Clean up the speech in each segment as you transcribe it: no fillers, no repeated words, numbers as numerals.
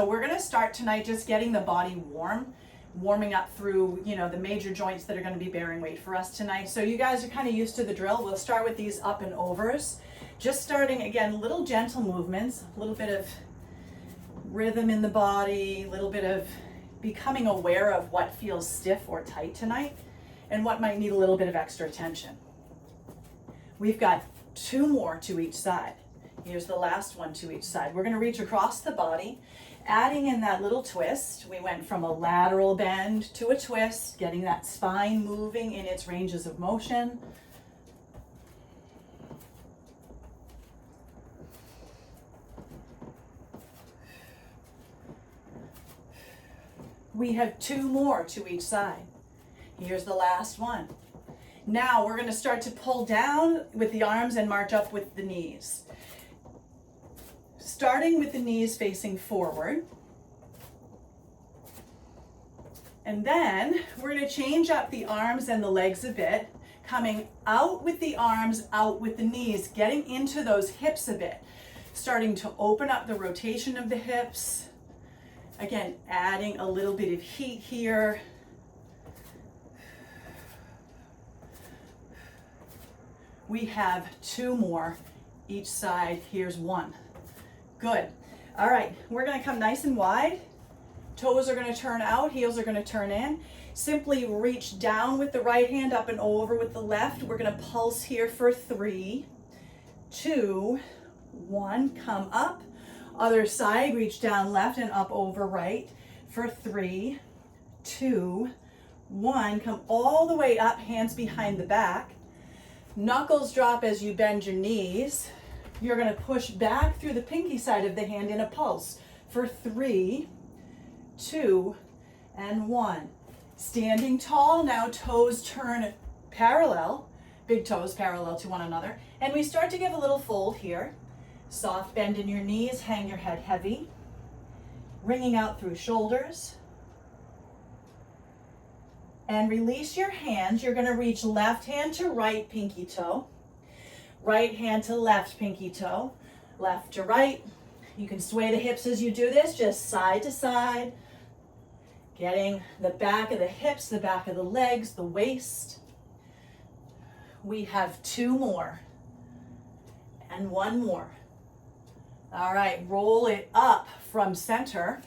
So we're gonna start tonight just getting the body warming up through, the major joints that are gonna be bearing weight for us tonight. So you guys are kind of used to the drill. We'll start with these up and overs. Just starting, again, little gentle movements, a little bit of rhythm in the body, a little bit of becoming aware of what feels stiff or tight tonight and what might need a little bit of extra attention. We've got 2 more to each side. Here's the last one to each side. We're going to reach across the body, adding in that little twist. We went from a lateral bend to a twist, getting that spine moving in its ranges of motion. We have 2 more to each side. Here's the last one. Now we're going to start to pull down with the arms and march up with the knees. Starting with the knees facing forward. And then we're going to change up the arms and the legs a bit, coming out with the arms, out with the knees, getting into those hips a bit, starting to open up the rotation of the hips. Again, adding a little bit of heat here. We have 2 more each side. Here's 1. Good. All right, we're going to come nice and wide. Toes are going to turn out, heels are going to turn in. Simply reach down with the right hand, up and over with the left. We're going to pulse here for 3, 2, 1. Come up. Other side, reach down left and up over right for 3, 2, 1. Come all the way up, hands behind the back. Knuckles drop as you bend your knees. You're going to push back through the pinky side of the hand in a pulse for 3, 2, and 1. Standing tall, now toes turn parallel, big toes parallel to one another. And we start to give a little fold here. Soft bend in your knees, hang your head heavy. Wringing out through shoulders. And release your hands. You're going to reach left hand to right pinky toe. Right hand to left pinky toe. Left to right. You can sway the hips as you do this, just side to side. Getting the back of the hips, the back of the legs, the waist. We have 2 more. And 1 more. All right, roll it up from center.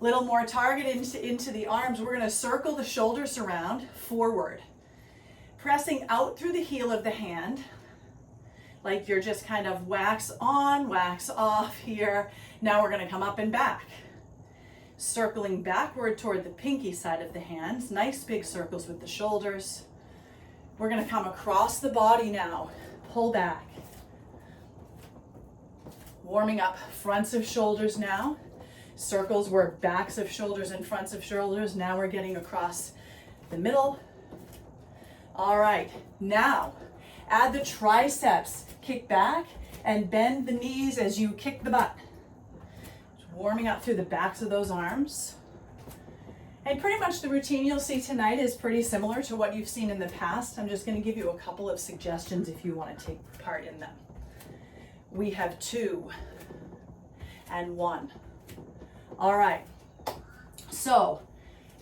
Little more target into the arms. We're going to circle the shoulders around forward. Pressing out through the heel of the hand. Like you're just kind of wax on, wax off here. Now we're going to come up and back. Circling backward toward the pinky side of the hands. Nice big circles with the shoulders. We're going to come across the body now. Pull back. Warming up fronts of shoulders now. Circles were backs of shoulders and fronts of shoulders. Now we're getting across the middle. All right, now add the triceps. Kick back and bend the knees as you kick the butt. Warming up through the backs of those arms. And pretty much the routine you'll see tonight is pretty similar to what you've seen in the past. I'm just going to give you a couple of suggestions if you want to take part in them. We have 2 and 1. All right. So,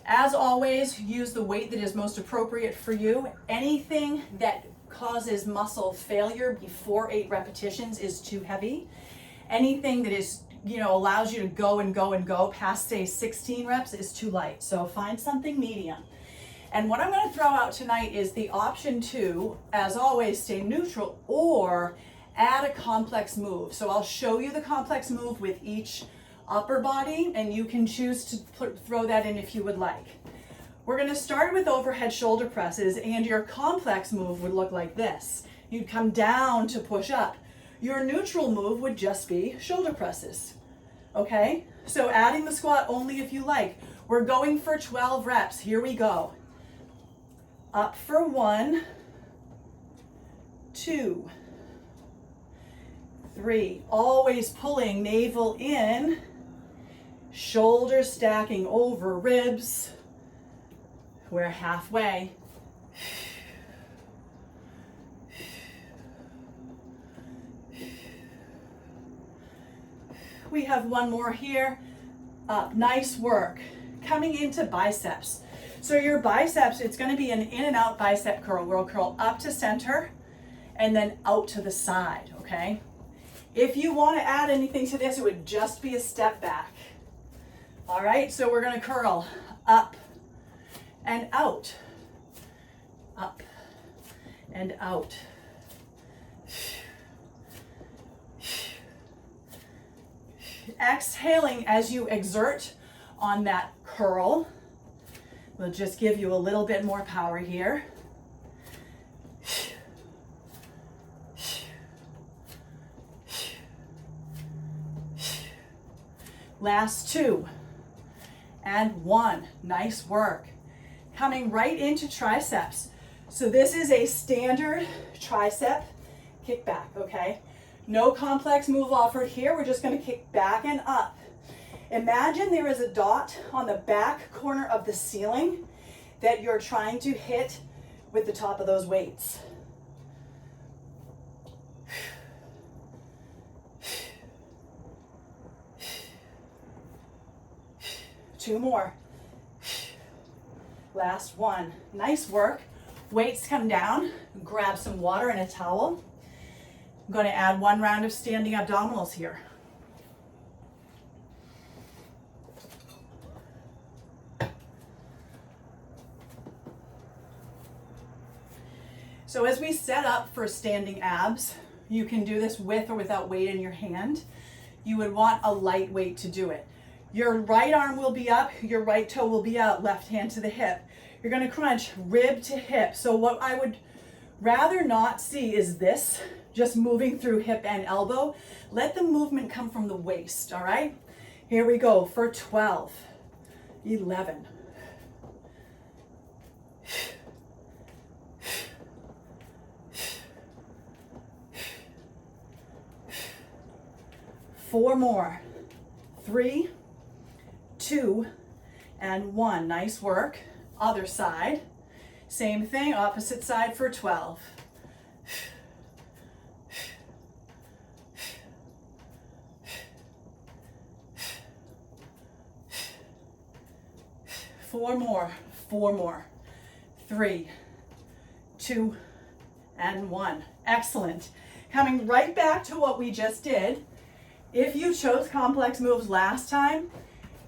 as always, use the weight that is most appropriate for you. Anything that causes muscle failure before 8 repetitions is too heavy. Anything that is, allows you to go and go and go past, say, 16 reps is too light. So find something medium. And what I'm going to throw out tonight is the option to, as always, stay neutral or add a complex move. So I'll show you the complex move with each upper body, and you can choose to throw that in if you would like. We're going to start with overhead shoulder presses, and your complex move would look like this. You'd come down to push up. Your neutral move would just be shoulder presses. Okay? So adding the squat only if you like. We're going for 12 reps. Here we go. Up for 1, 2, 3. Always pulling navel in. Shoulders stacking over ribs. We're halfway. We have 1 more here. up, nice work. Coming into biceps. So your biceps, it's going to be an in and out bicep curl. We'll curl up to center and then out to the side, okay? If you want to add anything to this, it would just be a step back. All right, so we're going to curl up and out, up and out. Exhaling as you exert on that curl. We'll just give you a little bit more power here. Last 2 and 1. Nice work. Coming right into triceps. So this is a standard tricep kickback, okay? No complex move offered here. We're just going to kick back and up. Imagine there is a dot on the back corner of the ceiling that you're trying to hit with the top of those weights. Two more. Last 1. Nice work. Weights come down. Grab some water and a towel. I'm going to add 1 round of standing abdominals here. So as we set up for standing abs, you can do this with or without weight in your hand. You would want a light weight to do it. Your right arm will be up, your right toe will be out, left hand to the hip. You're going to crunch rib to hip. So what I would rather not see is this, just moving through hip and elbow. Let the movement come from the waist, all right? Here we go for 12, 11, 4 more, 3, 2, and 1. Nice work. Other side. Same thing, opposite side for 12. 4 more, 4 more, 3, 2, and 1. Excellent. Coming right back to what we just did. If you chose complex moves last time,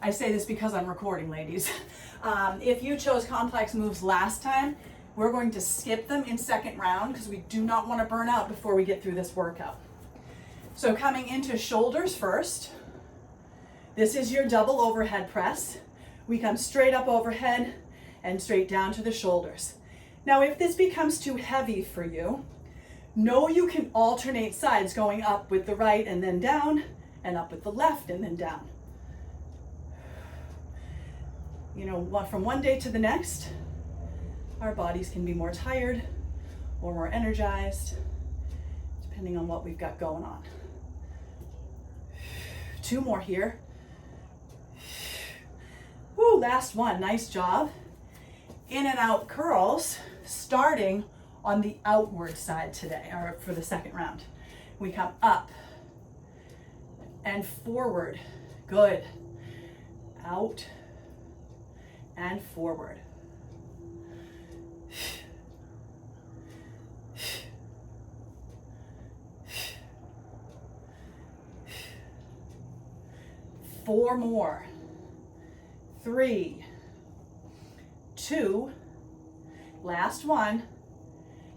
I say this because I'm recording, ladies. If you chose complex moves last time, we're going to skip them in second round because we do not want to burn out before we get through this workout. So coming into shoulders first. This is your double overhead press. We come straight up overhead and straight down to the shoulders. Now, if this becomes too heavy for you, know you can alternate sides, going up with the right and then down, and up with the left and then down. You know, from one day to the next, our bodies can be more tired or more energized, depending on what we've got going on. 2 more here. Woo, last 1, nice job. In and out curls, starting on the outward side today, or for the second round. We come up and forward. Good. Out and forward. Four more. 3, 2, last 1.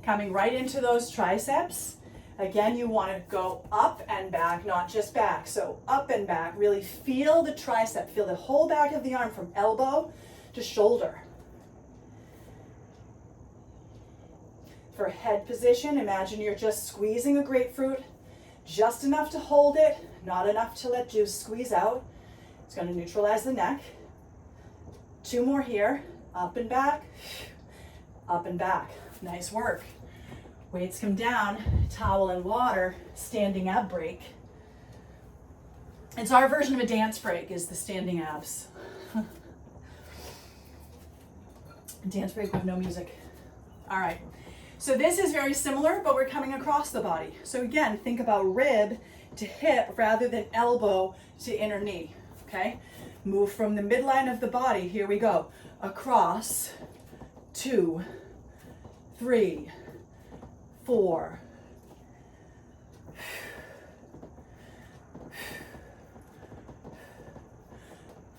Coming right into those triceps. Again, you want to go up and back, not just back. So up and back, really feel the tricep, feel the whole back of the arm from elbow to shoulder. For head position, imagine you're just squeezing a grapefruit, just enough to hold it, not enough to let juice squeeze out. It's going to neutralize the neck. 2 more here, up and back, up and back. Nice work. Weights come down, towel and water, standing ab break. It's our version of a dance break, is the standing abs. Dance break with no music. All right, so this is very similar, but we're coming across the body. So again, think about rib to hip rather than elbow to inner knee, okay? Move from the midline of the body. Here we go. Across. 2, 3, 4.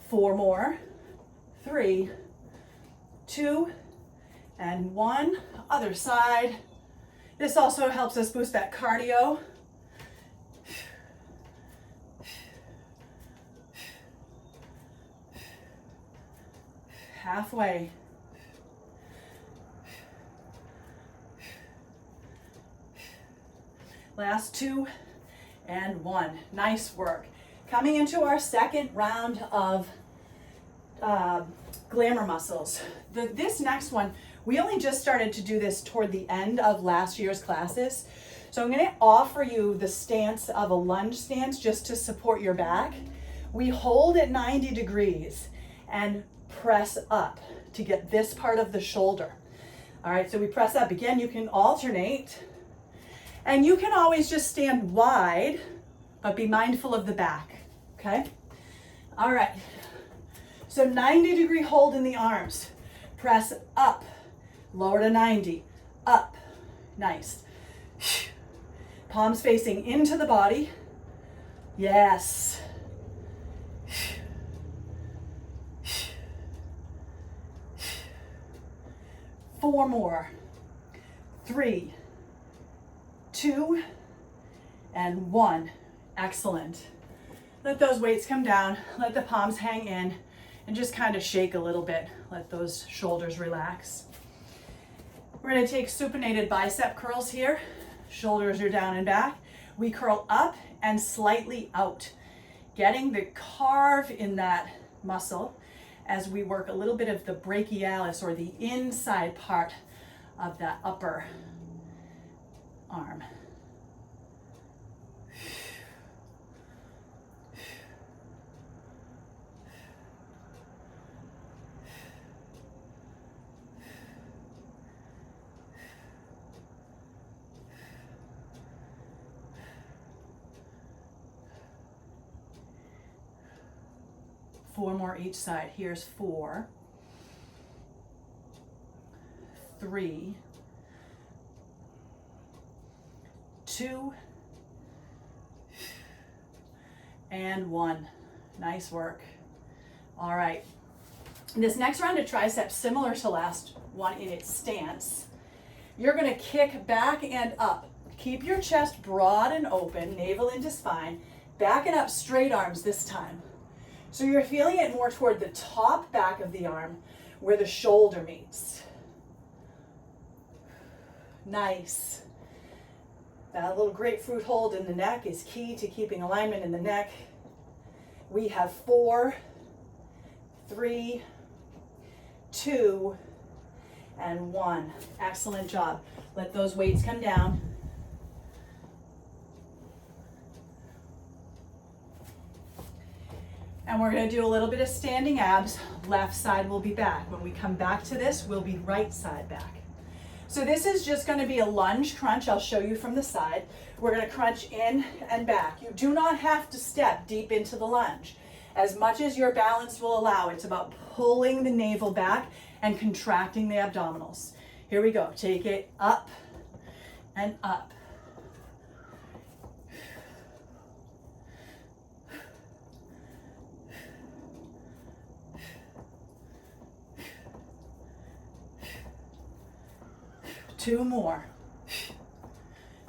4 more. 3, 2, and 1. Other side. This also helps us boost that cardio. Halfway. Last 2 and 1. Nice work. Coming into our second round of glamour muscles. This next one, we only just started to do this toward the end of last year's classes. So I'm going to offer you the stance of a lunge stance just to support your back. We hold at 90 degrees and press up to get this part of the shoulder. All right, so we press up. Again, you can alternate. And you can always just stand wide, but be mindful of the back, okay? All right, so 90-degree hold in the arms. Press up, lower to 90, up, nice. Palms facing into the body, yes. 4 more, 3, 2, and 1. Excellent. Let those weights come down, let the palms hang in, and just kind of shake a little bit. Let those shoulders relax. We're going to take supinated bicep curls here. Shoulders are down and back. We curl up and slightly out, getting the carve in that muscle as we work a little bit of the brachialis, or the inside part of that upper arm. Four more each side. Here's 4, 3, 2, and 1. Nice work. All right. This next round of triceps, similar to last one in its stance, you're going to kick back and up. Keep your chest broad and open, navel into spine, back and up, straight arms this time. So you're feeling it more toward the top back of the arm where the shoulder meets. Nice. That little grapefruit hold in the neck is key to keeping alignment in the neck. We have 4, 3, 2, and 1. Excellent job. Let those weights come down. And we're going to do a little bit of standing abs. Left side will be back. When we come back to this, we'll be right side back. So this is just going to be a lunge crunch. I'll show you from the side. We're going to crunch in and back. You do not have to step deep into the lunge. As much as your balance will allow, it's about pulling the navel back and contracting the abdominals. Here we go. Take it up and up. Two more.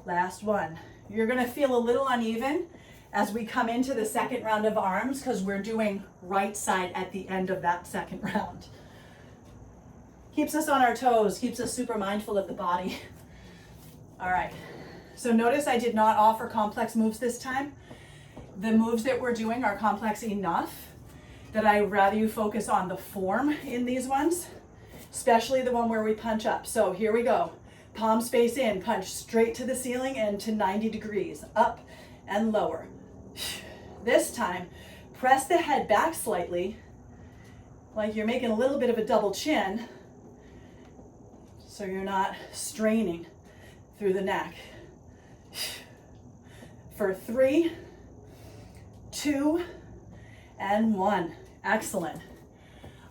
Last one. You're going to feel a little uneven as we come into the second round of arms because we're doing right side at the end of that second round. Keeps us on our toes, keeps us super mindful of the body. All right. So notice I did not offer complex moves this time. The moves that we're doing are complex enough that I'd rather you focus on the form in these ones, especially the one where we punch up. So here we go. Palms face in, punch straight to the ceiling and to 90 degrees, up and lower. This time, press the head back slightly, like you're making a little bit of a double chin, so you're not straining through the neck. For 3, 2, and 1. Excellent.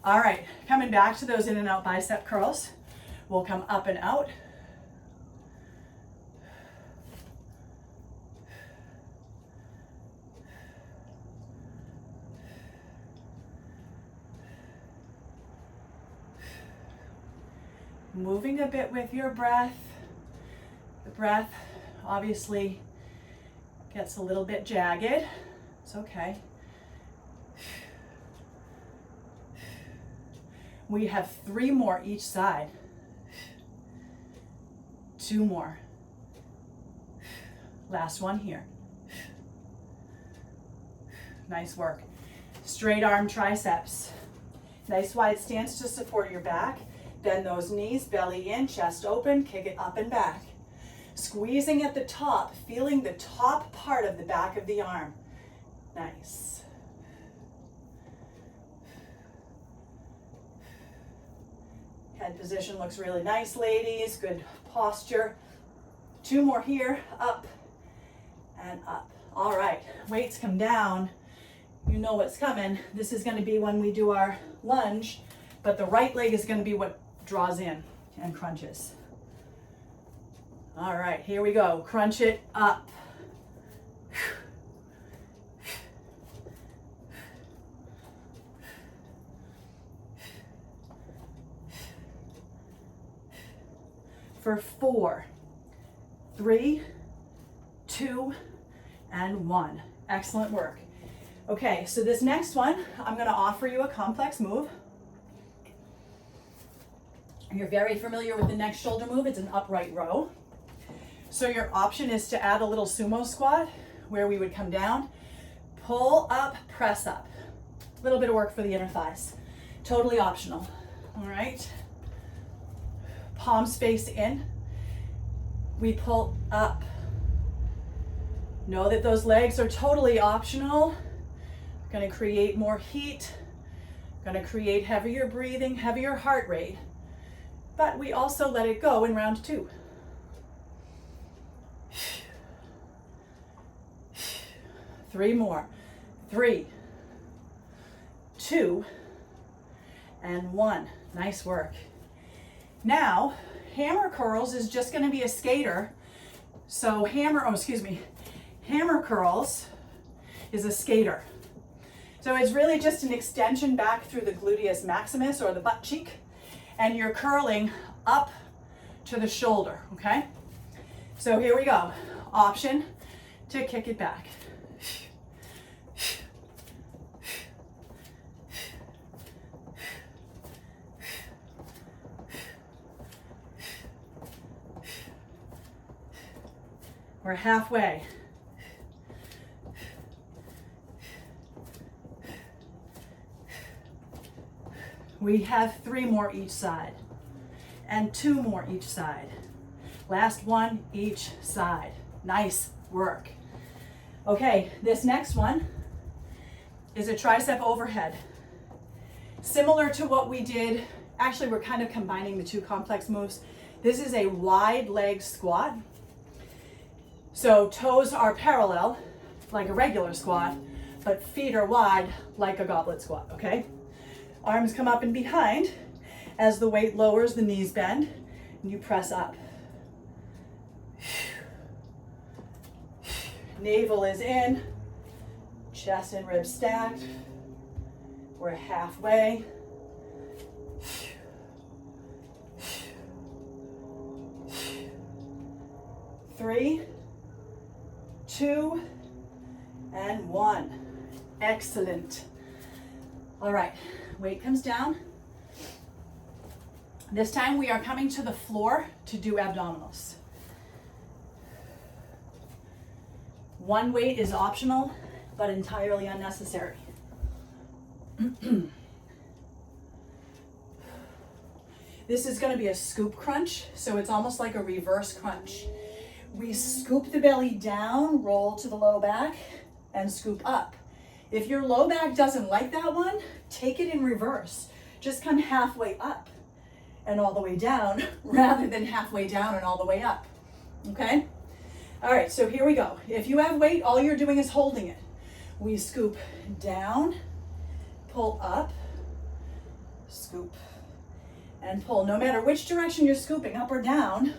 All right, coming back to those in and out bicep curls. We'll come up and out. Moving a bit with your breath. The breath obviously gets a little bit jagged. It's okay. We have 3 more each side. 2 more. Last one here. Nice work. Straight arm triceps. Nice wide stance to support your back. Bend those knees, belly in, chest open, kick it up and back. Squeezing at the top, feeling the top part of the back of the arm. Nice. Head position looks really nice, ladies. Good posture. 2 more here, up and up. All right, weights come down. You know what's coming. This is going to be when we do our lunge, but the right leg is going to be what draws in and crunches. All right, here we go. Crunch it up. For 4, 3, 2, and 1. Excellent work. Okay, so this next one, I'm going to offer you a complex move. You're very familiar with the next shoulder move. It's an upright row. So your option is to add a little sumo squat where we would come down, pull up, press up. A little bit of work for the inner thighs. Totally optional. All right. Palms face in. We pull up. Know that those legs are totally optional. Going to create more heat. Going to create heavier breathing, heavier heart rate. But we also let it go in round 2. 3 more. 3, 2, and 1. Nice work. Now, hammer curls is just going to be a skater. So hammer curls is a skater. So it's really just an extension back through the gluteus maximus or the butt cheek, and you're curling up to the shoulder, okay? So here we go. Option to kick it back. We're halfway. We have 3 more each side and 2 more each side. Last one each side. Nice work. Okay, this next one is a tricep overhead. Similar to what we did, actually we're kind of combining the 2 complex moves. This is a wide leg squat. So toes are parallel, like a regular squat, but feet are wide, like a goblet squat, okay? Arms come up and behind. As the weight lowers, the knees bend, and you press up. Navel is in, chest and ribs stacked. We're halfway. 3, 2, and 1. Excellent. All right, weight comes down. This time we are coming to the floor to do abdominals. One weight is optional, but entirely unnecessary. This is going to be a scoop crunch, so it's almost like a reverse crunch. We scoop the belly down, roll to the low back, and scoop up. If your low back doesn't like that one, take it in reverse. Just come halfway up and all the way down, rather than halfway down and all the way up, okay? All right, so here we go. If you have weight, all you're doing is holding it. We scoop down, pull up, scoop, and pull. No matter which direction you're scooping, up or down,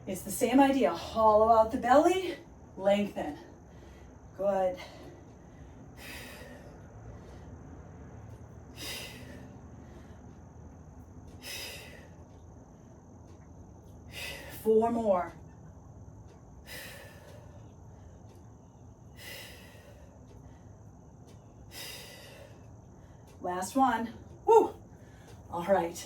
it's the same idea. Hollow out the belly, lengthen. Good. Four more. Last one. Woo! All right.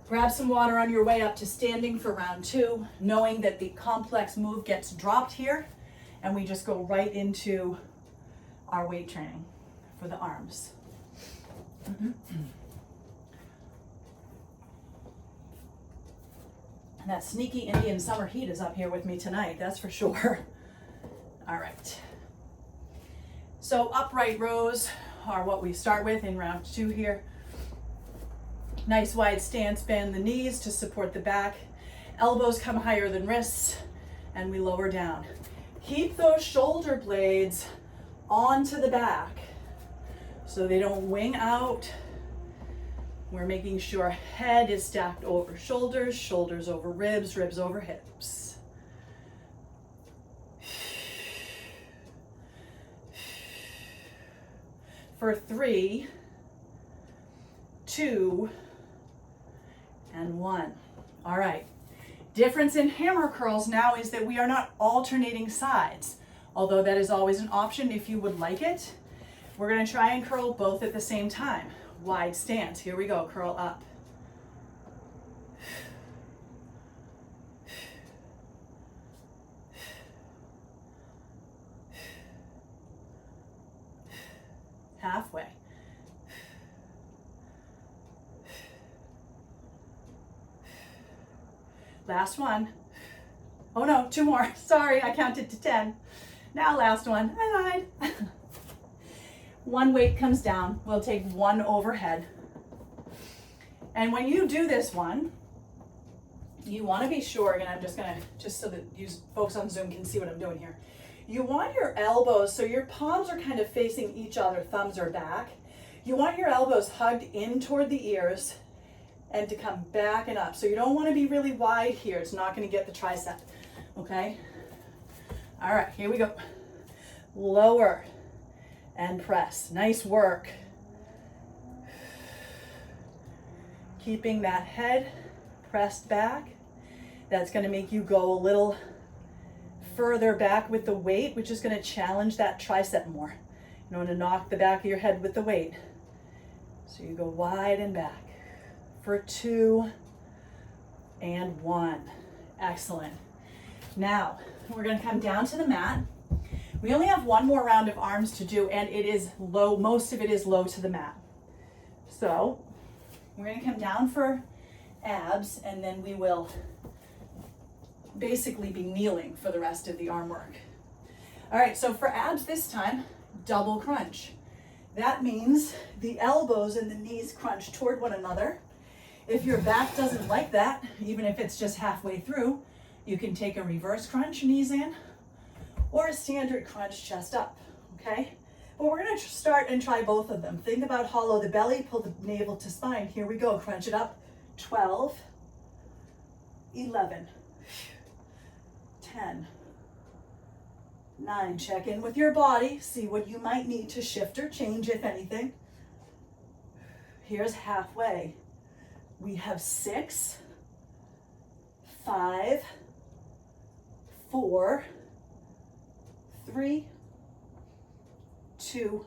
Grab some water on your way up to standing for round 2, knowing that the complex move gets dropped here, and we just go right into our weight training for the arms. And that sneaky Indian summer heat is up here with me tonight, that's for sure. All right. So upright rows are what we start with in round 2 here. Nice wide stance, bend the knees to support the back. Elbows come higher than wrists, and we lower down. Keep those shoulder blades onto the back so they don't wing out. We're making sure head is stacked over shoulders, shoulders over ribs, ribs over hips. For 3, 2, and 1. All right. Difference in hammer curls now is that we are not alternating sides, although that is always an option if you would like it. We're going to try and curl both at the same time. Wide stance. Here we go. Curl up. Halfway. Last one. Oh no, 2 more. Sorry, I counted to 10. Now last one. I lied. 1 weight comes down. We'll take 1 overhead. And when you do this one, you want to be sure, and I'm just so that you folks on Zoom can see what I'm doing here. You want your elbows, so your palms are kind of facing each other, thumbs are back. You want your elbows hugged in toward the ears and to come back and up. So you don't want to be really wide here. It's not going to get the tricep, okay? All right, here we go. Lower and press. Nice work. Keeping that head pressed back. That's going to make you go a little further back with the weight, which is going to challenge that tricep more. You want to knock the back of your head with the weight. So you go wide and back for 2 and 1. Excellent. Now we're going to come down to the mat. We only have 1 more round of arms to do, and it is low. Most of it is low to the mat. So we're going to come down for abs, and then we will basically be kneeling for the rest of the arm work. All right, so for abs this time, double crunch. That means the elbows and the knees crunch toward one another. If your back doesn't like that, even if it's just halfway through, you can take a reverse crunch, knees in, or a standard crunch, chest up, okay? But we're gonna start and try both of them. Think about hollow the belly, pull the navel to spine. Here we go, crunch it up. 12, 11, 10, 9. Check in with your body, see what you might need to shift or change, if anything. Here's halfway. We have 6, 5, 4, 3, 2,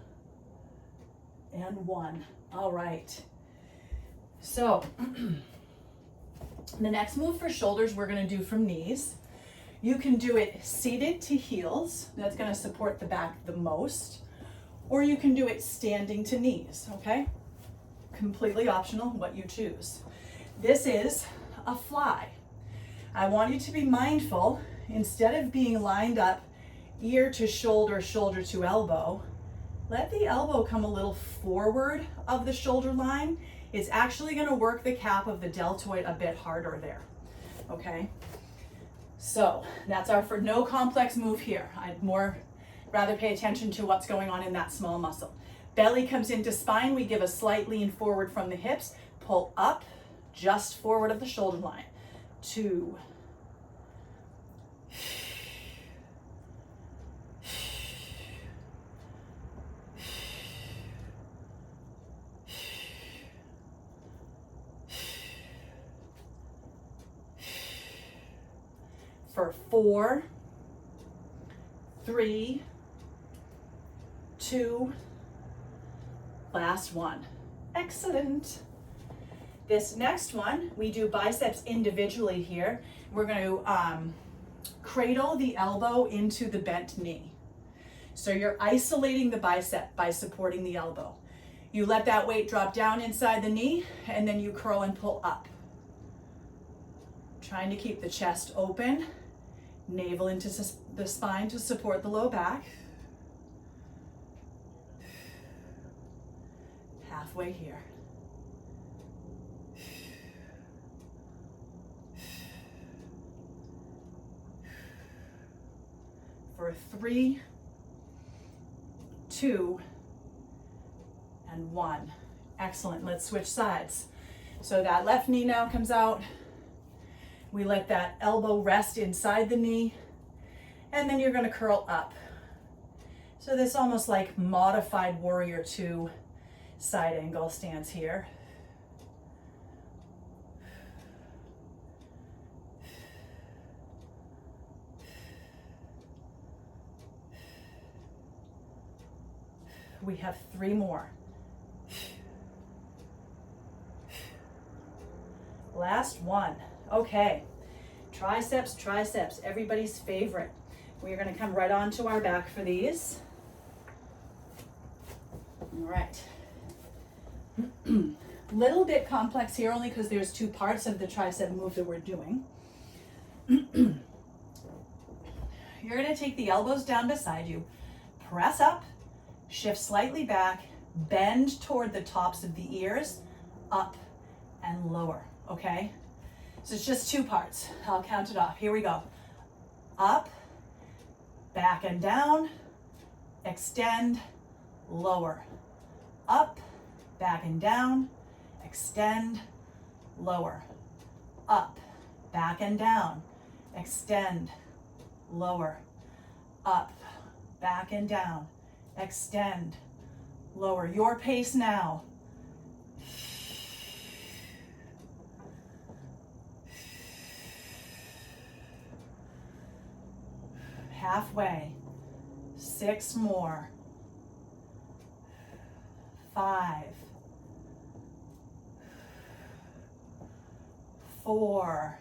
and 1. All right. So the next move for shoulders we're going to do from knees. You can do it seated to heels. That's going to support the back the most. Or you can do it standing to knees, okay? Completely optional, what you choose. This is a fly. I want you to be mindful, instead of being lined up ear to shoulder, shoulder to elbow, let the elbow come a little forward of the shoulder line. It's actually going to work the cap of the deltoid a bit harder there, okay? So that's our for no complex move here. I'd more rather pay attention to what's going on in that small muscle. Belly comes into spine. We give a slight lean forward from the hips. Pull up, just forward of the shoulder line. 2. For 4, 3, 2, last one. Excellent. This next one, we do biceps individually here. We're going to cradle the elbow into the bent knee. So you're isolating the bicep by supporting the elbow. You let that weight drop down inside the knee, and then you curl and pull up. Trying to keep the chest open, navel into the spine to support the low back. Halfway here. For 3, 2, and 1. Excellent. Let's switch sides. So that left knee now comes out. We let that elbow rest inside the knee, and then you're going to curl up. So this almost like modified warrior 2 side angle stance here. We have 3 more. Last one. Okay. Triceps, triceps, everybody's favorite. We're going to come right onto our back for these. All right. Little bit complex here only because there's 2 parts of the tricep move that we're doing. You're going to take the elbows down beside you, press up, shift slightly back, bend toward the tops of the ears, up and lower, okay? So it's just 2 parts. I'll count it off. Here we go. Up, back and down, extend, lower. Up, back and down, extend, lower. Up, back and down, extend, lower. Up, back and down, extend, lower. Your pace now. Halfway. 6 more. 5, 4,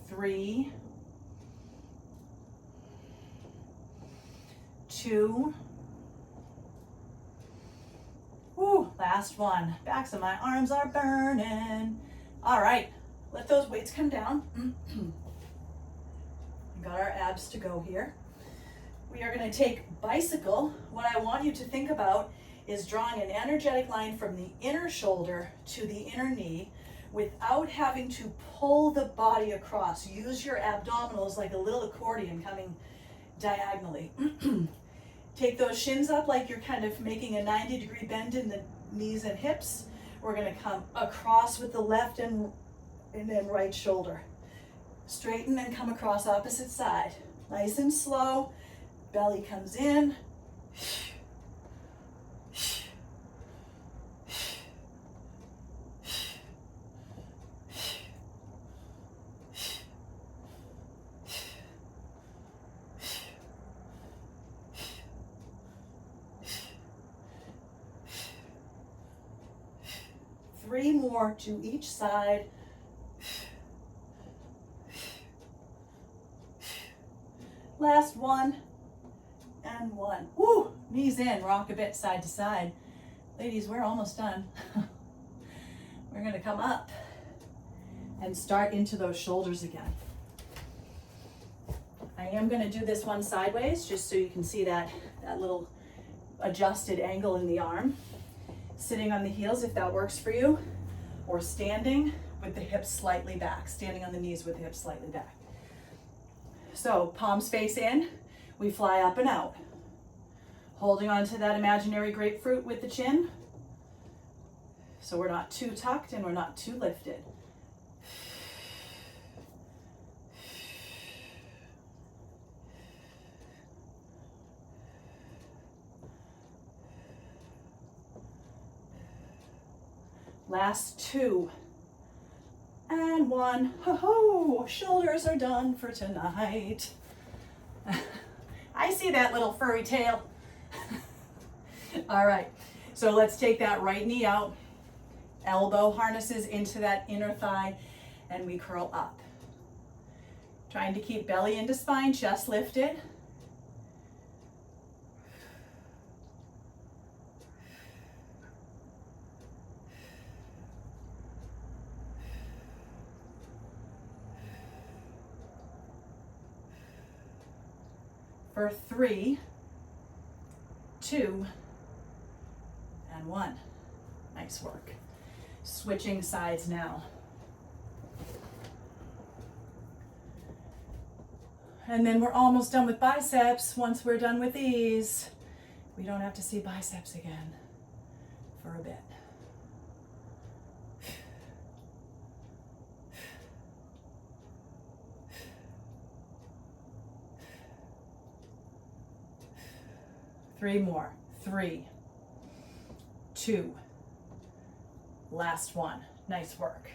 3, 2. Woo, last one. Backs of my arms are burning. All right, let those weights come down. Got our abs to go here. We are going to take bicycle. What I want you to think about is drawing an energetic line from the inner shoulder to the inner knee without having to pull the body across. Use your abdominals like a little accordion coming diagonally. Take those shins up like you're kind of making a 90-degree bend in the knees and hips. We're going to come across with the left and then right shoulder. Straighten and come across opposite side. Nice and slow. Belly comes in. Three more to each side. Last one and one. Woo! Knees in, rock a bit side to side. Ladies, we're almost done. We're gonna come up and start into those shoulders again. I am gonna do this one sideways just so you can see that little adjusted angle in the arm. Sitting on the heels if that works for you, or standing with the hips slightly back, standing on the knees with the hips slightly back. So palms face in, we fly up and out. Holding on to that imaginary grapefruit with the chin. So we're not too tucked and we're not too lifted. Last 2. And 1. Ho-ho! Shoulders are done for tonight. I see that little furry tail. All right, so let's take that right knee out. Elbow harnesses into that inner thigh and we curl up. Trying to keep belly into spine, chest lifted. For 3, 2, and 1. Nice work. Switching sides now. And then we're almost done with biceps. Once we're done with these, we don't have to see biceps again for a bit. Three more. 3, 2, last 1. Nice work.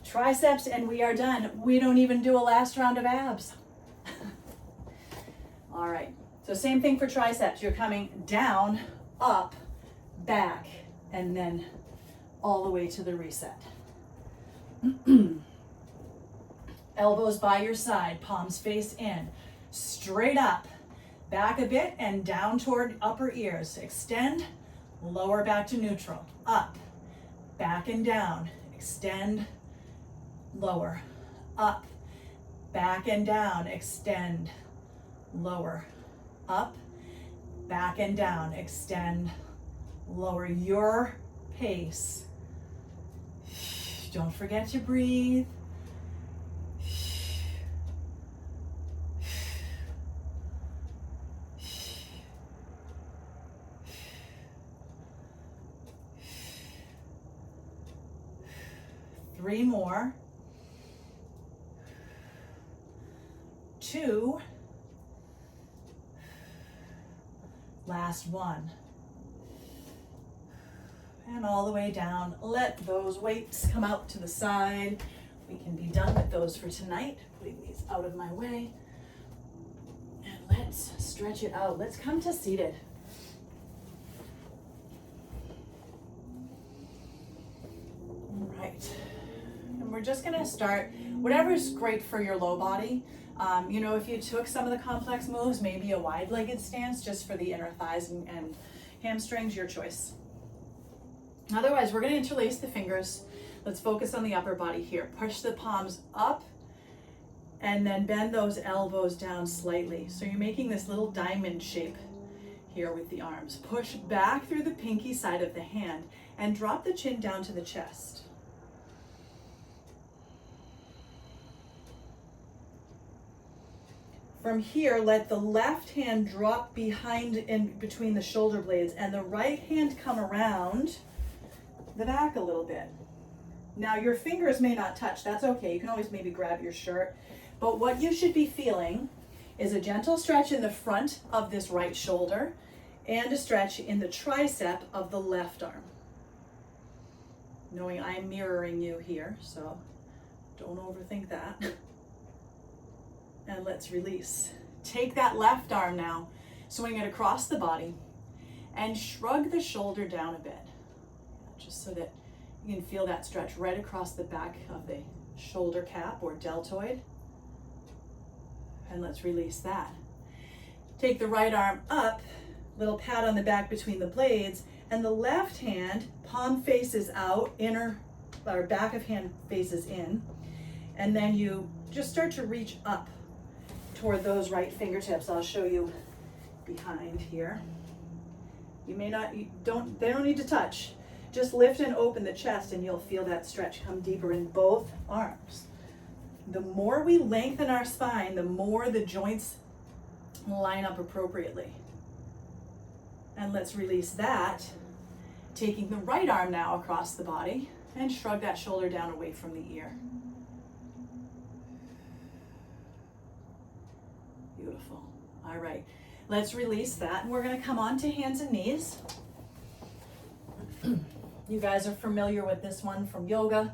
Triceps and we are done. We don't even do a last round of abs. All right, so same thing for triceps. You're coming down, up, back, and then all the way to the reset. Elbows by your side, palms face in, straight up, back a bit and down toward upper ears. Extend, lower back to neutral, up, back and down, extend, lower, up, back and down, extend, lower, up, back and down, extend, lower. Your pace. Don't forget to breathe. Three more. 2. Last 1. And all the way down. Let those weights come out to the side. We can be done with those for tonight. Putting these out of my way. And let's stretch it out. Let's come to seated. All right. And we're just gonna start, whatever's great for your low body. You know, if you took some of the complex moves, maybe a wide-legged stance just for the inner thighs and hamstrings, your choice. Otherwise, we're gonna interlace the fingers. Let's focus on the upper body here. Push the palms up and then bend those elbows down slightly. So you're making this little diamond shape here with the arms. Push back through the pinky side of the hand and drop the chin down to the chest. From here, let the left hand drop behind in between the shoulder blades and the right hand come around the back a little bit. Now your fingers may not touch, that's okay. You can always maybe grab your shirt. But what you should be feeling is a gentle stretch in the front of this right shoulder and a stretch in the tricep of the left arm. Knowing I'm mirroring you here, so don't overthink that. And let's release. Take that left arm now, swing it across the body, and shrug the shoulder down a bit. Just so that you can feel that stretch right across the back of the shoulder cap or deltoid. And let's release that. Take the right arm up, little pat on the back between the blades, and the left hand, palm faces out, inner or back of hand faces in, and then you just start to reach up toward those right fingertips. I'll show you behind here. They don't need to touch. Just lift and open the chest and you'll feel that stretch come deeper in both arms. The more we lengthen our spine, the more the joints line up appropriately. And let's release that, taking the right arm now across the body and shrug that shoulder down away from the ear. Beautiful. All right, let's release that, and we're going to come on to hands and knees. You guys are familiar with this one from yoga.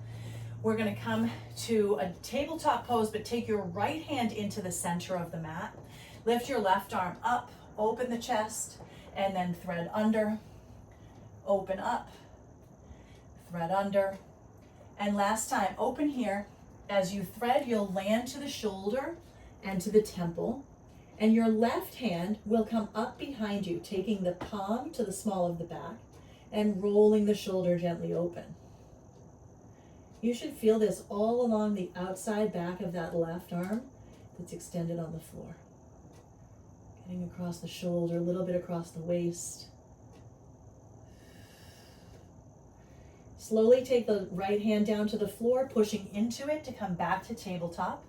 We're going to come to a tabletop pose, but take your right hand into the center of the mat. Lift your left arm up, open the chest, and then thread under, open up, thread under. And last time, open here. As you thread, you'll land to the shoulder and to the temple. And your left hand will come up behind you, taking the palm to the small of the back and rolling the shoulder gently open. You should feel this all along the outside back of that left arm that's extended on the floor. Getting across the shoulder, a little bit across the waist. Slowly take the right hand down to the floor, pushing into it to come back to tabletop.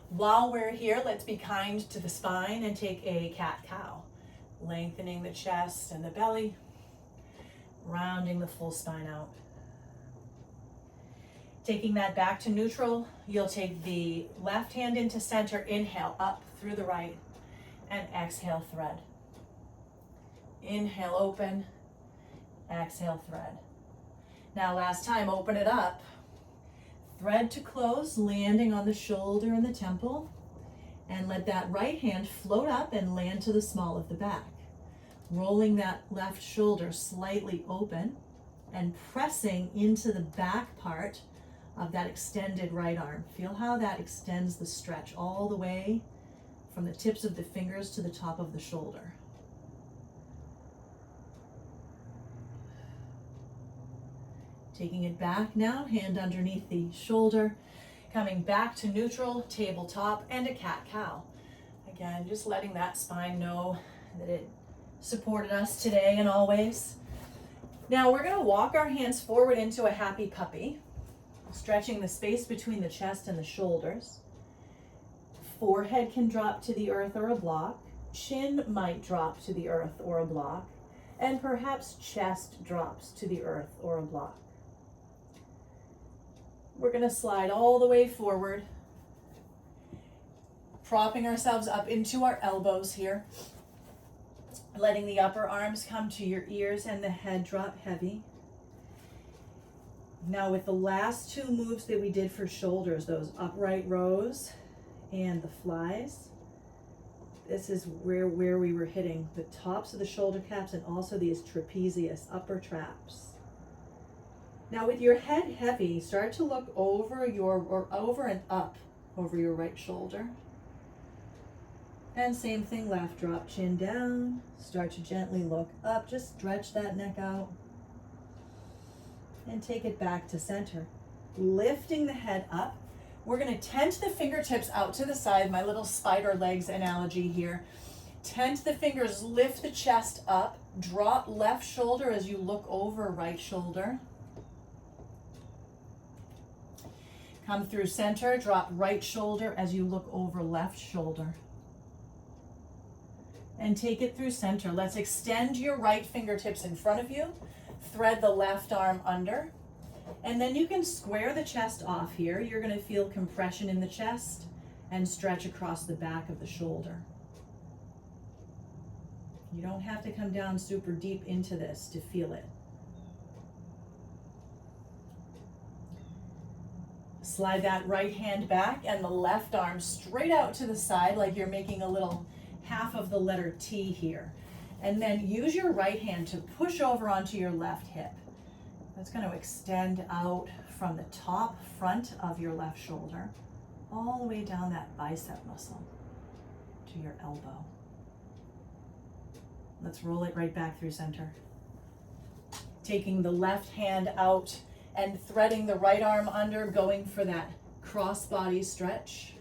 While we're here, let's be kind to the spine and take a cat-cow, lengthening the chest and the belly, rounding the full spine out. Taking that back to neutral, you'll take the left hand into center, inhale up through the right, and exhale, thread. Inhale, open, exhale, thread. Now last time, open it up. Thread to close, landing on the shoulder and the temple, and let that right hand float up and land to the small of the back. Rolling that left shoulder slightly open and pressing into the back part of that extended right arm. Feel how that extends the stretch all the way from the tips of the fingers to the top of the shoulder. Taking it back now, hand underneath the shoulder, coming back to neutral, tabletop, and a cat-cow. Again, just letting that spine know that it supported us today and always. Now we're going to walk our hands forward into a happy puppy, stretching the space between the chest and the shoulders. Forehead can drop to the earth or a block. Chin might drop to the earth or a block. And perhaps chest drops to the earth or a block. We're going to slide all the way forward, propping ourselves up into our elbows here, letting the upper arms come to your ears and the head drop heavy. Now with the last two moves that we did for shoulders, those upright rows and the flies, this is where we were hitting the tops of the shoulder caps and also these trapezius upper traps. Now with your head heavy, start to look over and up over your right shoulder. And same thing, left, drop chin down, start to gently look up, just stretch that neck out. And take it back to center. Lifting the head up. We're going to tent the fingertips out to the side, my little spider legs analogy here. Tent the fingers, lift the chest up, drop left shoulder as you look over right shoulder. Come through center, drop right shoulder as you look over left shoulder. And take it through center. Let's extend your right fingertips in front of you. Thread the left arm under. And then you can square the chest off here. You're going to feel compression in the chest and stretch across the back of the shoulder. You don't have to come down super deep into this to feel it. Slide that right hand back and the left arm straight out to the side like you're making a little half of the letter T here. And then use your right hand to push over onto your left hip. That's going to extend out from the top front of your left shoulder all the way down that bicep muscle to your elbow. Let's roll it right back through center. Taking the left hand out and threading the right arm under, going for that cross-body stretch.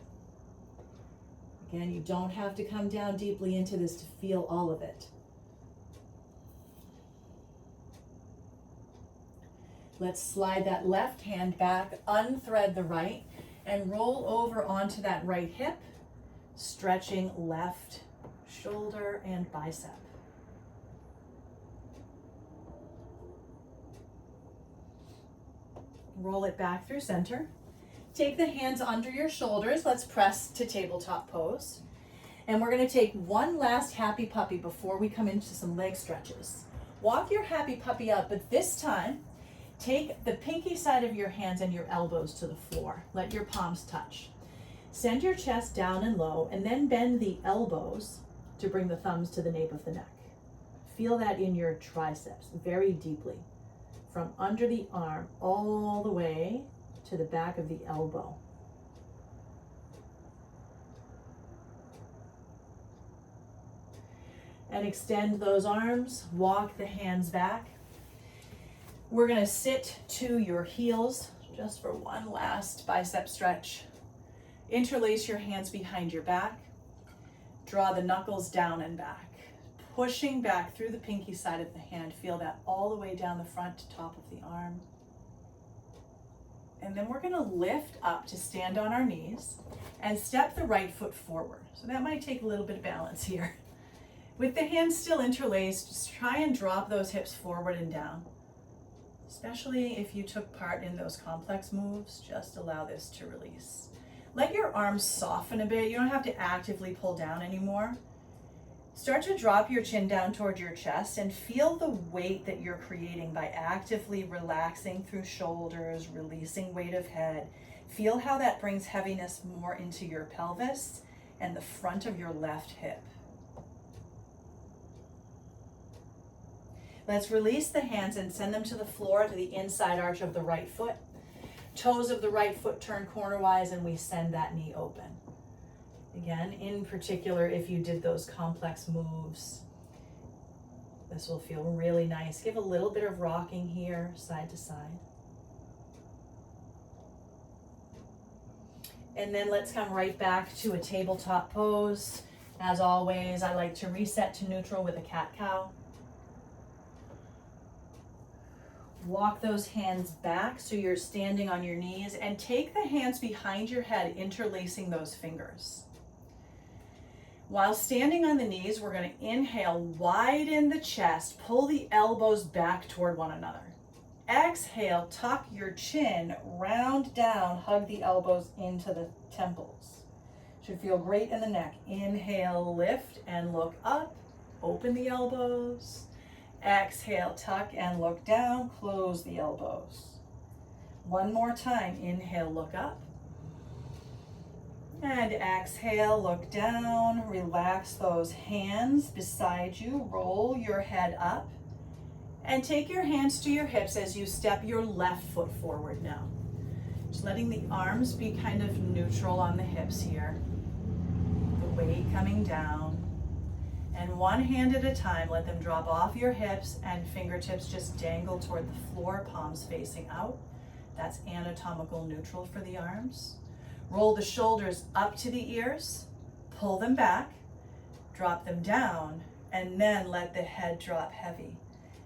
Again, you don't have to come down deeply into this to feel all of it. Let's slide that left hand back, unthread the right, and roll over onto that right hip, stretching left shoulder and bicep. Roll it back through center. Take the hands under your shoulders. Let's press to tabletop pose. And we're going to take one last happy puppy before we come into some leg stretches. Walk your happy puppy up, but this time, take the pinky side of your hands and your elbows to the floor. Let your palms touch. Send your chest down and low, and then bend the elbows to bring the thumbs to the nape of the neck. Feel that in your triceps very deeply, from under the arm all the way to the back of the elbow. And extend those arms, walk the hands back. We're gonna sit to your heels just for one last bicep stretch. Interlace your hands behind your back. Draw the knuckles down and back. Pushing back through the pinky side of the hand. Feel that all the way down the front to top of the arm. And then we're gonna lift up to stand on our knees and step the right foot forward. So that might take a little bit of balance here. With the hands still interlaced, just try and drop those hips forward and down. Especially if you took part in those complex moves, just allow this to release. Let your arms soften a bit. You don't have to actively pull down anymore. Start to drop your chin down toward your chest and feel the weight that you're creating by actively relaxing through shoulders, releasing weight of head. Feel how that brings heaviness more into your pelvis and the front of your left hip. Let's release the hands and send them to the floor, to the inside arch of the right foot. Toes of the right foot turn cornerwise, and we send that knee open. Again, in particular, if you did those complex moves, this will feel really nice. Give a little bit of rocking here, side to side. And then let's come right back to a tabletop pose. As always, I like to reset to neutral with a cat-cow. Walk those hands back so you're standing on your knees, and take the hands behind your head, interlacing those fingers. While standing on the knees, we're going to inhale, widen the chest, pull the elbows back toward one another. Exhale, tuck your chin, round down, hug the elbows into the temples. Should feel great in the neck. Inhale, lift and look up, open the elbows. Exhale, tuck and look down, close the elbows. One more time, inhale, look up. And exhale, look down, relax those hands beside you, roll your head up, and take your hands to your hips as you step your left foot forward now. Just letting the arms be kind of neutral on the hips here. The weight coming down. And one hand at a time, let them drop off your hips and fingertips just dangle toward the floor, palms facing out. That's anatomical neutral for the arms. Roll the shoulders up to the ears, pull them back, drop them down, and then let the head drop heavy.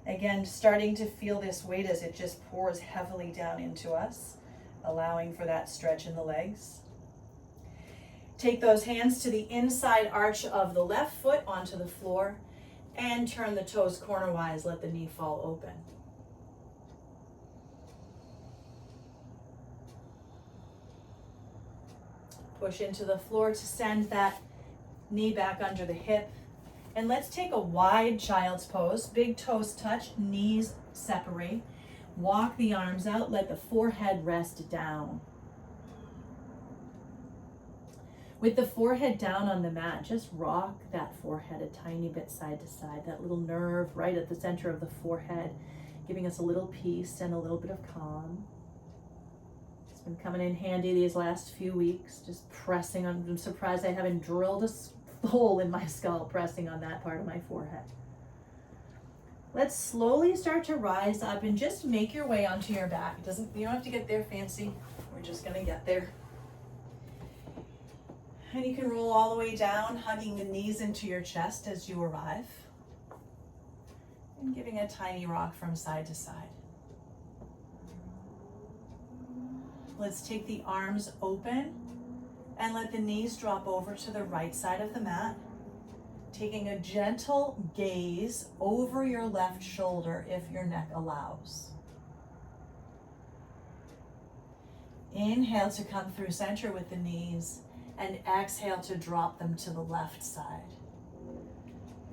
Again, starting to feel this weight as it just pours heavily down into us, allowing for that stretch in the legs. Take those hands to the inside arch of the left foot onto the floor and turn the toes cornerwise, let the knee fall open. Push into the floor to send that knee back under the hip. And let's take a wide child's pose. Big toes touch, knees separate. Walk the arms out, let the forehead rest down. With the forehead down on the mat, just rock that forehead a tiny bit side to side, that little nerve right at the center of the forehead, giving us a little peace and a little bit of calm. It's been coming in handy these last few weeks, just pressing on. I'm surprised I haven't drilled a hole in my skull pressing on that part of my forehead. Let's slowly start to rise up and just make your way onto your back. You don't have to get there fancy. We're just gonna get there. And you can roll all the way down, hugging the knees into your chest as you arrive. And giving a tiny rock from side to side. Let's take the arms open and let the knees drop over to the right side of the mat. Taking a gentle gaze over your left shoulder if your neck allows. Inhale to come through center with the knees, and exhale to drop them to the left side.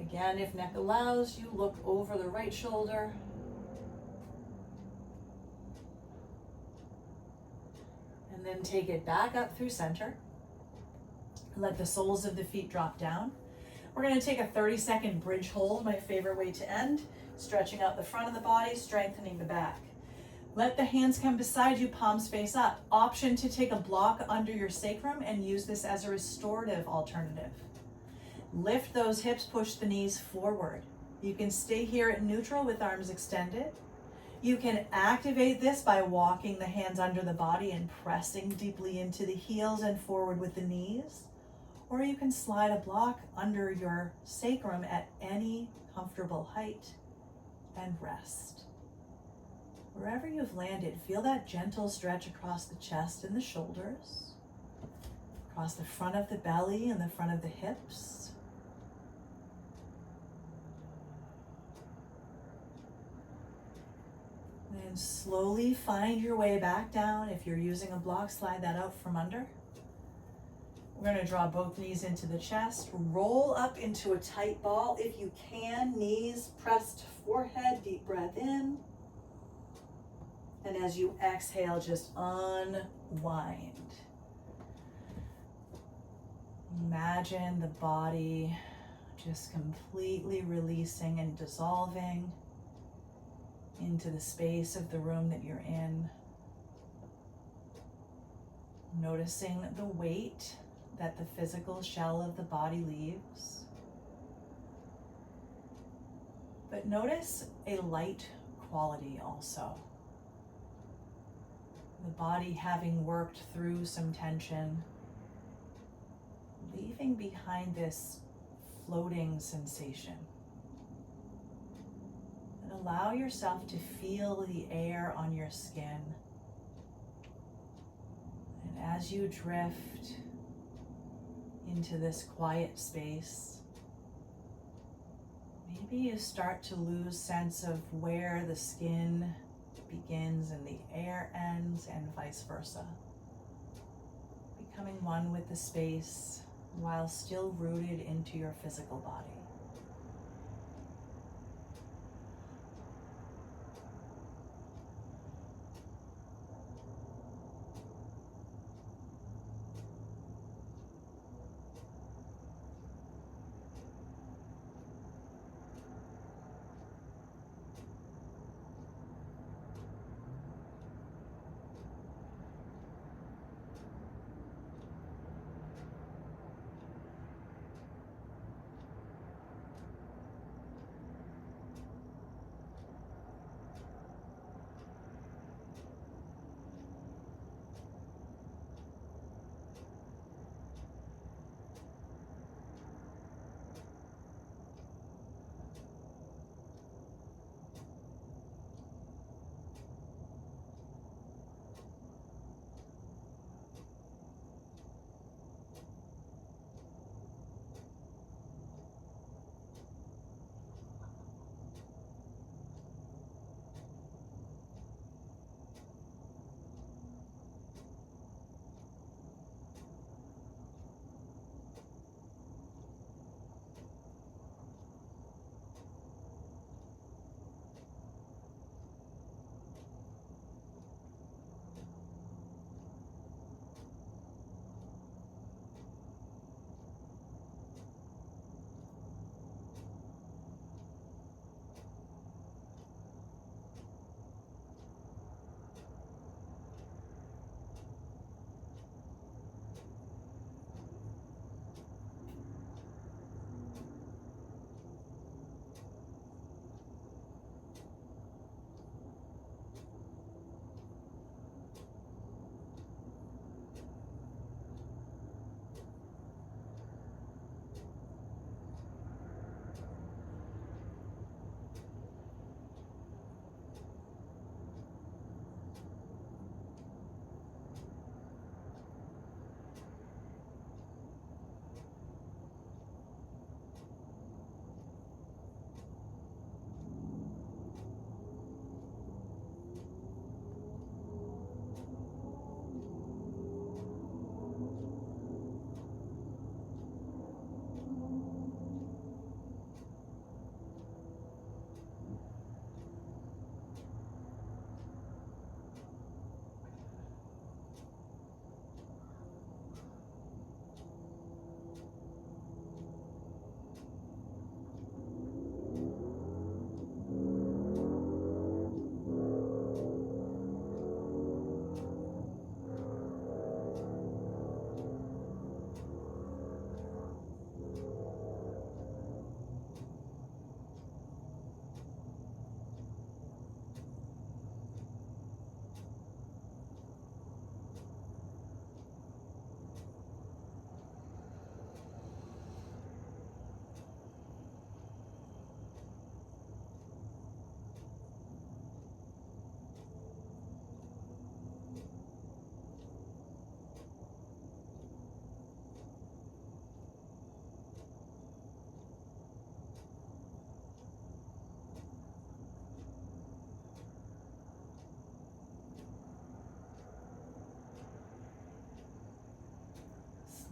Again, if neck allows, you look over the right shoulder. And then take it back up through center. Let the soles of the feet drop down. We're going to take a 30-second bridge hold, my favorite way to end. Stretching out the front of the body, strengthening the back. Let the hands come beside you, palms face up. Option to take a block under your sacrum and use this as a restorative alternative. Lift those hips, push the knees forward. You can stay here at neutral with arms extended. You can activate this by walking the hands under the body and pressing deeply into the heels and forward with the knees. Or you can slide a block under your sacrum at any comfortable height and rest. Wherever you've landed, feel that gentle stretch across the chest and the shoulders, across the front of the belly and the front of the hips. And slowly find your way back down. If you're using a block, slide that out from under. We're going to draw both knees into the chest, roll up into a tight ball. If you can, knees pressed forehead, deep breath in. And as you exhale, just unwind. Imagine the body just completely releasing and dissolving into the space of the room that you're in. Noticing the weight that the physical shell of the body leaves. But notice a light quality also. The body having worked through some tension, leaving behind this floating sensation. And allow yourself to feel the air on your skin. And as you drift into this quiet space, maybe you start to lose sense of where the skin begins and the air ends and vice versa. Becoming one with the space while still rooted into your physical body.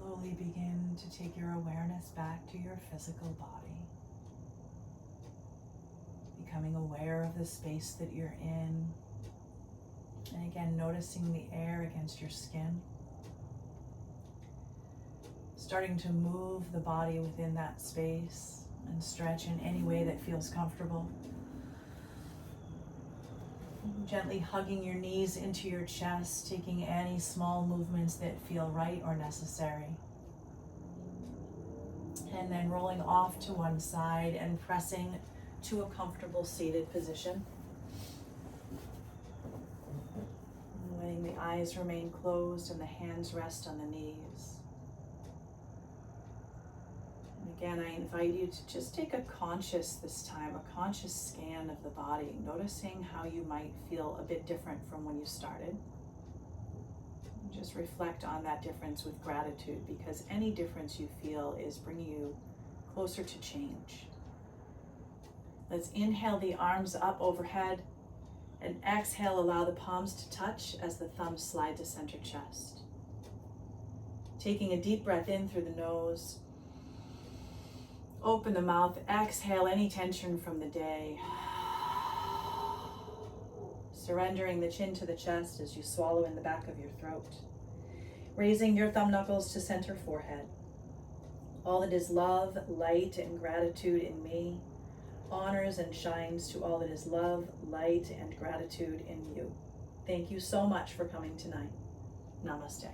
Slowly begin to take your awareness back to your physical body. Becoming aware of the space that you're in. And again, noticing the air against your skin. Starting to move the body within that space and stretch in any way that feels comfortable. Gently hugging your knees into your chest, taking any small movements that feel right or necessary. And then rolling off to one side and pressing to a comfortable seated position. Letting the eyes remain closed and the hands rest on the knees. And again, I invite you to just take a conscious scan of the body, noticing how you might feel a bit different from when you started. Just reflect on that difference with gratitude, because any difference you feel is bringing you closer to change. Let's inhale the arms up overhead, and exhale, allow the palms to touch as the thumbs slide to center chest. Taking a deep breath in through the nose. Open the mouth, exhale any tension from the day. Surrendering the chin to the chest as you swallow in the back of your throat. Raising your thumb knuckles to center forehead. All that is love, light, and gratitude in me honors and shines to all that is love, light, and gratitude in you. Thank you so much for coming tonight. Namaste.